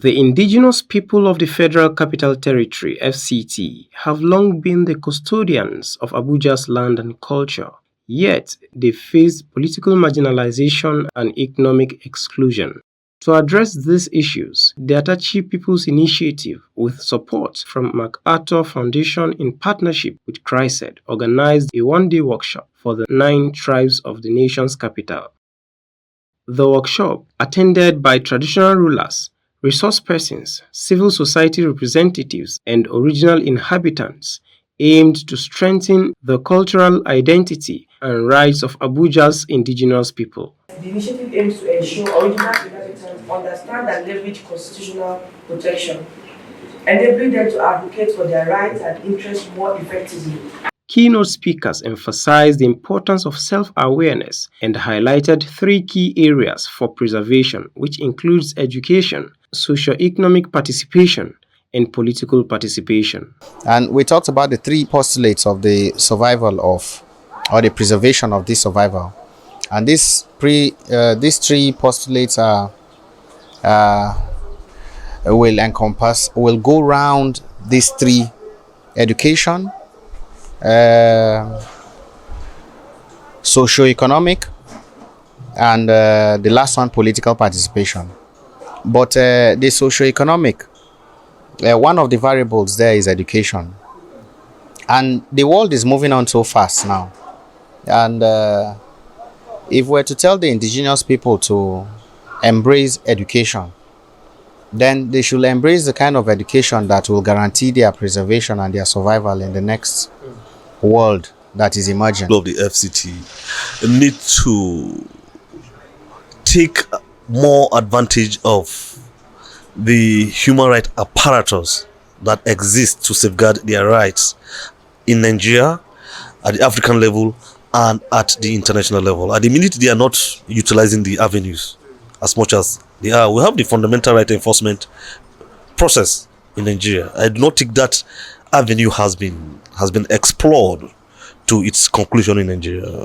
The indigenous people of the Federal Capital Territory (FCT) have long been the custodians of Abuja's land and culture, yet they face political marginalization and economic exclusion. To address these issues, the Attachi People's Initiative, with support from MacArthur Foundation in partnership with CRISED, organized a one-day workshop for the 9 tribes of the nation's capital. The workshop, attended by traditional rulers, resource persons, civil society representatives, and original inhabitants, aimed to strengthen the cultural identity and rights of Abuja's indigenous people. The initiative aims to ensure original inhabitants understand and leverage constitutional protection, enabling them to advocate for their rights and interests more effectively. Keynote speakers emphasized the importance of self-awareness and highlighted 3 key areas for preservation, which includes education, socio-economic participation, and political participation. And we talked about the 3 postulates of the survival of, or the preservation of this survival. And these 3 postulates will go around these 3: education, socio-economic, and the last one, political participation. But the socio-economic, one of the variables there is education. And the world is moving on so fast now. And if we're to tell the indigenous people to embrace education, then they should embrace the kind of education that will guarantee their preservation and their survival in the next world that is emerging. Of the FCT need to take more advantage of the human rights apparatus that exists to safeguard their rights in Nigeria, at the African level, and at the international level. At the minute, they are not utilizing the avenues as much as they are. We have the fundamental right enforcement process in Nigeria. I do not think that avenue has been explored to its conclusion in Nigeria.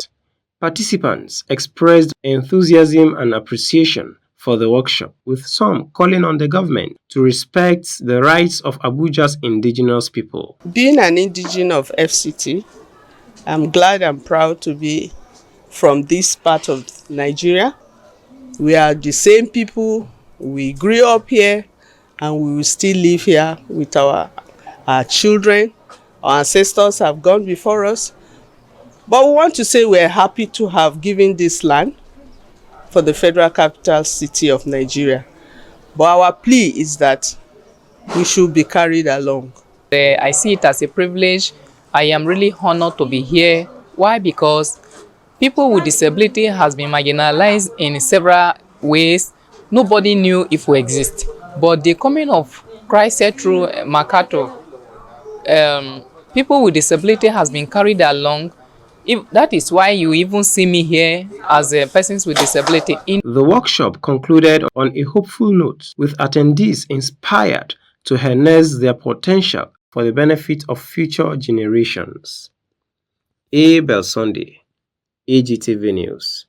Participants expressed enthusiasm and appreciation for the workshop, with some calling on the government to respect the rights of Abuja's indigenous people. Being an indigene of FCT, I'm glad and proud to be from this part of Nigeria. We are the same people, we grew up here, and we will still live here with our children. Our ancestors have gone before us. But we want to say we're happy to have given this land for the Federal Capital City of Nigeria. But our plea is that we should be carried along. I see it as a privilege. I am really honored to be here. Why? Because people with disability has been marginalized in several ways. Nobody knew if we exist. But the coming of Christ through MacArthur, people with disability has been carried along. That is why you even see me here as a persons with disability. The workshop concluded on a hopeful note, with attendees inspired to harness their potential for the benefit of future generations. Abel Sunday, AGTV News.